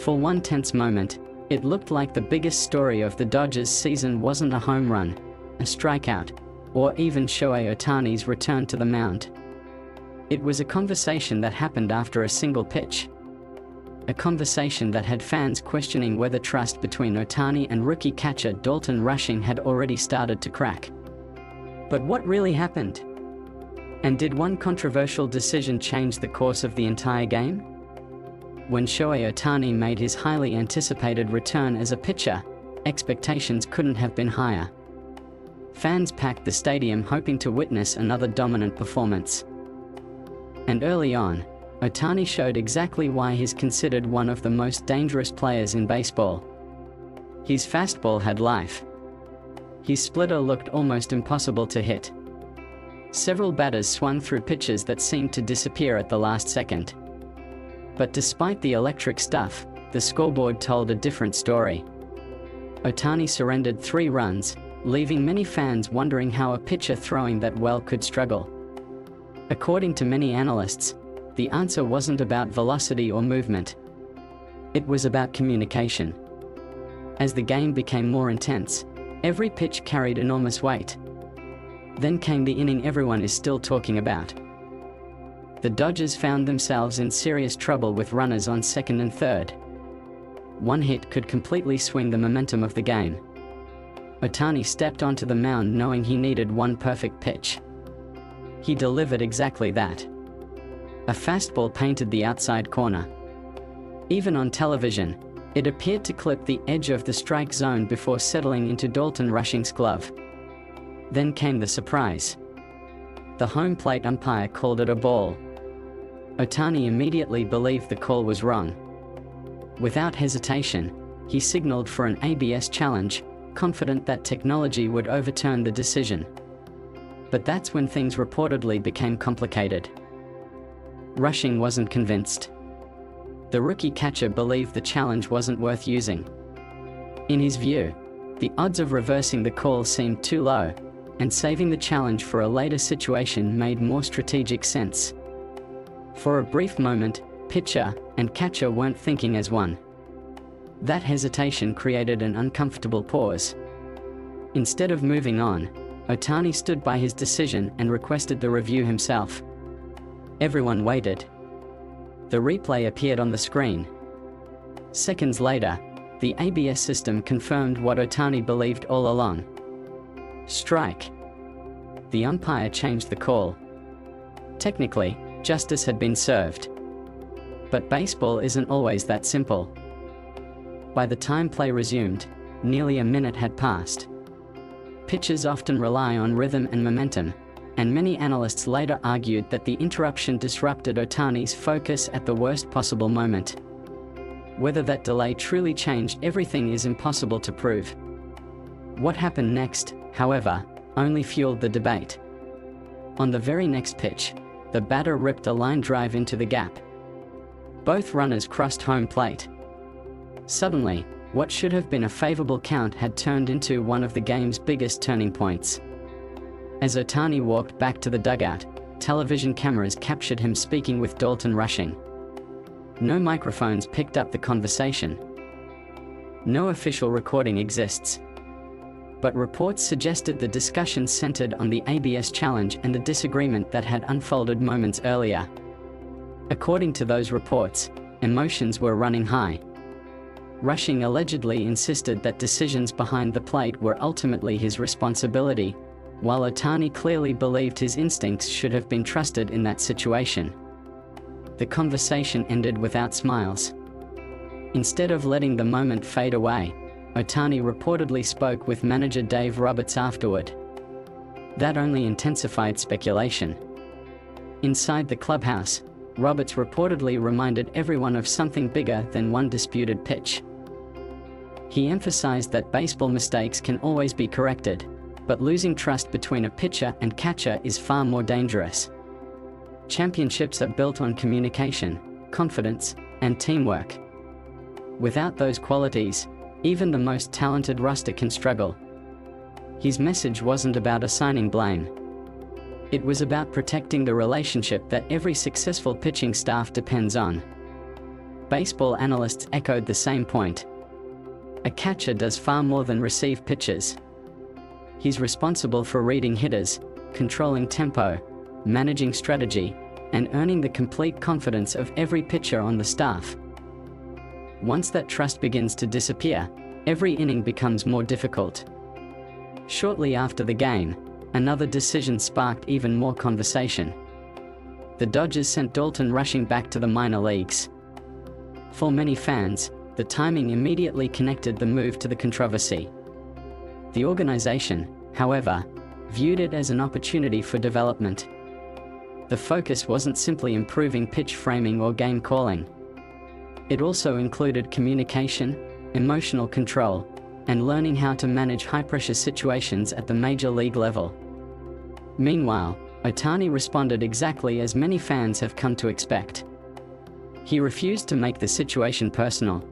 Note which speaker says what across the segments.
Speaker 1: For one tense moment, it looked like the biggest story of the Dodgers season wasn't a home run, a strikeout, or even Shohei Ohtani's return to the mound. It was a conversation that happened after a single pitch. A conversation that had fans questioning whether trust between Ohtani and rookie catcher Dalton Rushing had already started to crack. But what really happened? And did one controversial decision change the course of the entire game? When Shohei Ohtani made his highly anticipated return as a pitcher, expectations couldn't have been higher. Fans packed the stadium hoping to witness another dominant performance. And early on, Ohtani showed exactly why he's considered one of the most dangerous players in baseball. His fastball had life. His splitter looked almost impossible to hit. Several batters swung through pitches that seemed to disappear at the last second. But despite the electric stuff, the scoreboard told a different story. Ohtani surrendered 3 runs, leaving many fans wondering how a pitcher throwing that well could struggle. According to many analysts, the answer wasn't about velocity or movement. It was about communication. As the game became more intense, every pitch carried enormous weight. Then came the inning everyone is still talking about. The Dodgers found themselves in serious trouble with runners on second and third. One hit could completely swing the momentum of the game. Ohtani stepped onto the mound knowing he needed one perfect pitch. He delivered exactly that. A fastball painted the outside corner. Even on television, it appeared to clip the edge of the strike zone before settling into Dalton Rushing's glove. Then came the surprise. The home plate umpire called it a ball. Ohtani immediately believed the call was wrong. Without hesitation, he signaled for an ABS challenge, confident that technology would overturn the decision. But that's when things reportedly became complicated. Rushing wasn't convinced. The rookie catcher believed the challenge wasn't worth using. In his view, the odds of reversing the call seemed too low, and saving the challenge for a later situation made more strategic sense. For a brief moment, pitcher and catcher weren't thinking as one. That hesitation created an uncomfortable pause. Instead of moving on, Ohtani stood by his decision and requested the review himself. Everyone waited. The replay appeared on the screen. Seconds later, the ABS system confirmed what Ohtani believed all along. Strike. The umpire changed the call. Technically, justice had been served. But baseball isn't always that simple. By the time play resumed, nearly a minute had passed. Pitchers often rely on rhythm and momentum, and many analysts later argued that the interruption disrupted Ohtani's focus at the worst possible moment. Whether that delay truly changed everything is impossible to prove. What happened next, however, only fueled the debate. On the very next pitch, the batter ripped a line drive into the gap. Both runners crossed home plate. Suddenly, what should have been a favorable count had turned into one of the game's biggest turning points. As Ohtani walked back to the dugout, television cameras captured him speaking with Dalton Rushing. No microphones picked up the conversation. No official recording exists. But reports suggested the discussion centered on the ABS challenge and the disagreement that had unfolded moments earlier. According to those reports, emotions were running high. Rushing allegedly insisted that decisions behind the plate were ultimately his responsibility, while Ohtani clearly believed his instincts should have been trusted in that situation. The conversation ended without smiles. Instead of letting the moment fade away, Ohtani reportedly spoke with manager Dave Roberts afterward. That only intensified speculation. Inside the clubhouse, Roberts reportedly reminded everyone of something bigger than one disputed pitch. He emphasized that baseball mistakes can always be corrected, but losing trust between a pitcher and catcher is far more dangerous. Championships are built on communication, confidence, and teamwork. Without those qualities, even the most talented roster can struggle. His message wasn't about assigning blame. It was about protecting the relationship that every successful pitching staff depends on. Baseball analysts echoed the same point. A catcher does far more than receive pitches. He's responsible for reading hitters, controlling tempo, managing strategy, and earning the complete confidence of every pitcher on the staff. Once that trust begins to disappear, every inning becomes more difficult. Shortly after the game, another decision sparked even more conversation. The Dodgers sent Dalton Rushing back to the minor leagues. For many fans, the timing immediately connected the move to the controversy. The organization, however, viewed it as an opportunity for development. The focus wasn't simply improving pitch framing or game calling. It also included communication, emotional control, and learning how to manage high-pressure situations at the major league level. Meanwhile, Ohtani responded exactly as many fans have come to expect. He refused to make the situation personal.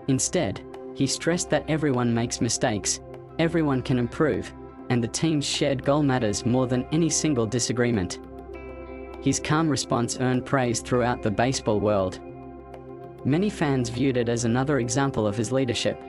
Speaker 1: Instead, he stressed that everyone makes mistakes, everyone can improve, and the team's shared goal matters more than any single disagreement. His calm response earned praise throughout the baseball world. Many fans viewed it as another example of his leadership.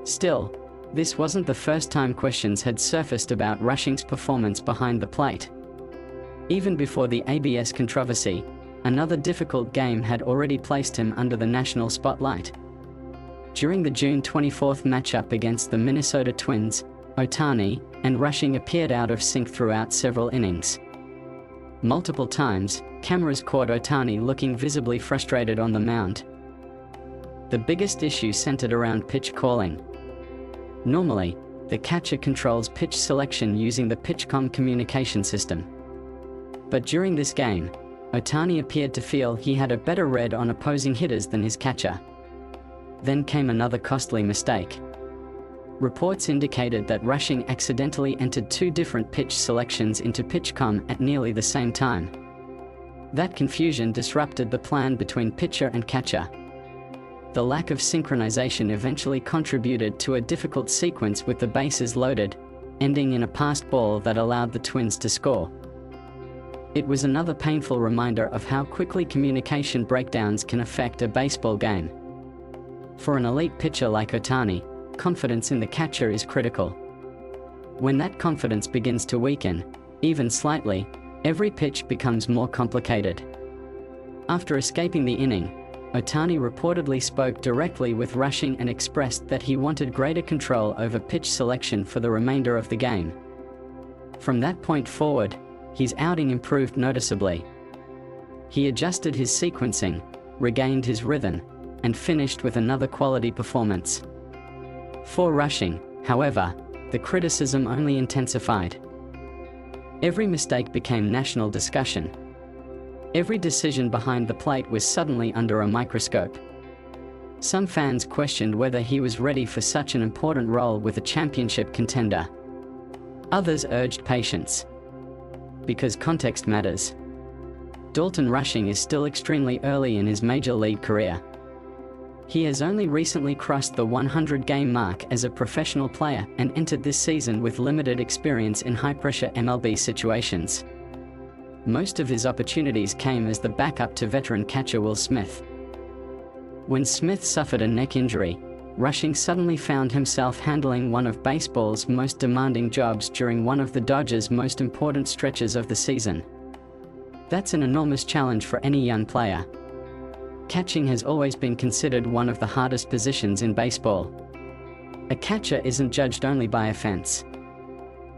Speaker 1: Still, this wasn't the first time questions had surfaced about Rushing's performance behind the plate. Even before the ABS controversy, another difficult game had already placed him under the national spotlight. During the June 24 matchup against the Minnesota Twins, Ohtani and Rushing appeared out of sync throughout several innings. Multiple times, cameras caught Ohtani looking visibly frustrated on the mound. The biggest issue centered around pitch calling. Normally, the catcher controls pitch selection using the PitchCom communication system. But during this game, Ohtani appeared to feel he had a better read on opposing hitters than his catcher. Then came another costly mistake. Reports indicated that Rushing accidentally entered two different pitch selections into PitchCom at nearly the same time. That confusion disrupted the plan between pitcher and catcher. The lack of synchronization eventually contributed to a difficult sequence with the bases loaded, ending in a passed ball that allowed the Twins to score. It was another painful reminder of how quickly communication breakdowns can affect a baseball game. For an elite pitcher like Ohtani, confidence in the catcher is critical. When that confidence begins to weaken, even slightly, every pitch becomes more complicated. After escaping the inning, Ohtani reportedly spoke directly with Rushing and expressed that he wanted greater control over pitch selection for the remainder of the game. From that point forward, his outing improved noticeably. He adjusted his sequencing, regained his rhythm, and finished with another quality performance. For Rushing, however, the criticism only intensified. Every mistake became national discussion. Every decision behind the plate was suddenly under a microscope. Some fans questioned whether he was ready for such an important role with a championship contender. Others urged patience. Because context matters. Dalton Rushing is still extremely early in his major league career. He has only recently crossed the 100-game mark as a professional player and entered this season with limited experience in high-pressure MLB situations. Most of his opportunities came as the backup to veteran catcher Will Smith. When Smith suffered a neck injury, Rushing suddenly found himself handling one of baseball's most demanding jobs during one of the Dodgers' most important stretches of the season. That's an enormous challenge for any young player. Catching has always been considered one of the hardest positions in baseball. A catcher isn't judged only by offense.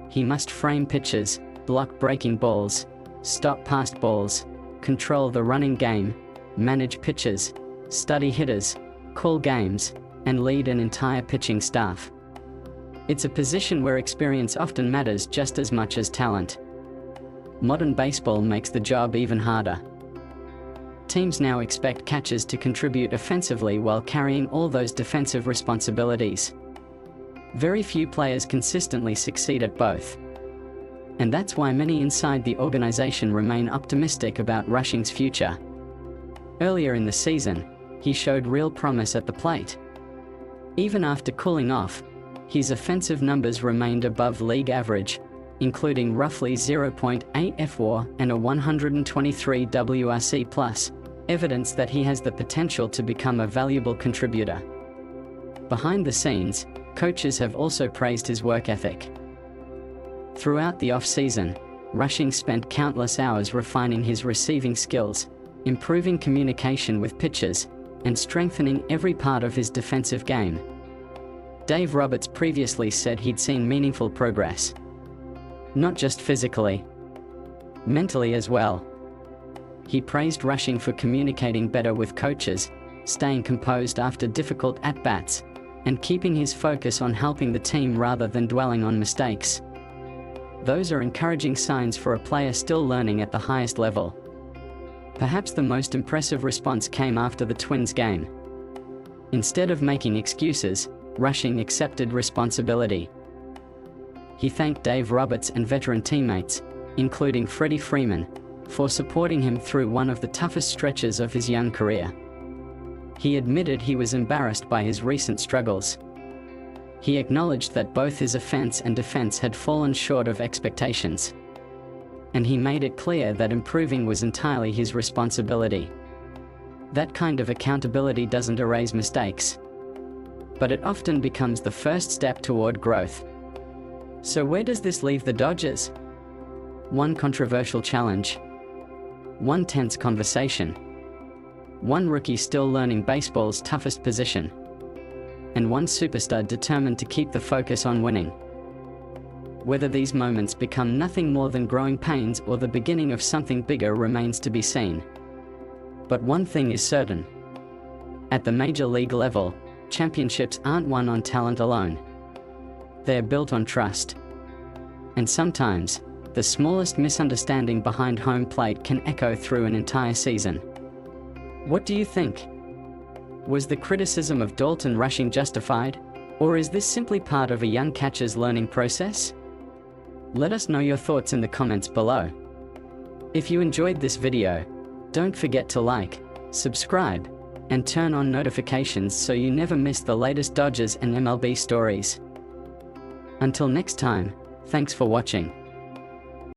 Speaker 1: He must frame pitches, block breaking balls, stop passed balls, control the running game, manage pitches, study hitters, call games, and lead an entire pitching staff. It's a position where experience often matters just as much as talent. Modern baseball makes the job even harder. Teams now expect catchers to contribute offensively while carrying all those defensive responsibilities. Very few players consistently succeed at both. And that's why many inside the organization remain optimistic about Rushing's future. Earlier in the season, he showed real promise at the plate. Even after cooling off, his offensive numbers remained above league average, including roughly 0.8 fWAR and a 123 WRC+, evidence that he has the potential to become a valuable contributor. Behind the scenes, coaches have also praised his work ethic. Throughout the off-season, Rushing spent countless hours refining his receiving skills, improving communication with pitchers, and strengthening every part of his defensive game. Dave Roberts previously said he'd seen meaningful progress. Not just physically, mentally as well. He praised Rushing for communicating better with coaches, staying composed after difficult at-bats, and keeping his focus on helping the team rather than dwelling on mistakes. Those are encouraging signs for a player still learning at the highest level. Perhaps the most impressive response came after the Twins game. Instead of making excuses, Rushing accepted responsibility. He thanked Dave Roberts and veteran teammates, including Freddie Freeman, for supporting him through one of the toughest stretches of his young career. He admitted he was embarrassed by his recent struggles. He acknowledged that both his offense and defense had fallen short of expectations. And he made it clear that improving was entirely his responsibility. That kind of accountability doesn't erase mistakes, but it often becomes the first step toward growth. So where does this leave the Dodgers? One controversial challenge, one tense conversation, one rookie still learning baseball's toughest position, and one superstar determined to keep the focus on winning. Whether these moments become nothing more than growing pains or the beginning of something bigger remains to be seen. But one thing is certain. At the major league level, championships aren't won on talent alone. They're built on trust. And sometimes, the smallest misunderstanding behind home plate can echo through an entire season. What do you think? Was the criticism of Dalton Rushing justified, or is this simply part of a young catcher's learning process? Let us know your thoughts in the comments below. If you enjoyed this video, don't forget to like, subscribe, and turn on notifications so you never miss the latest Dodgers and MLB stories. Until next time, thanks for watching.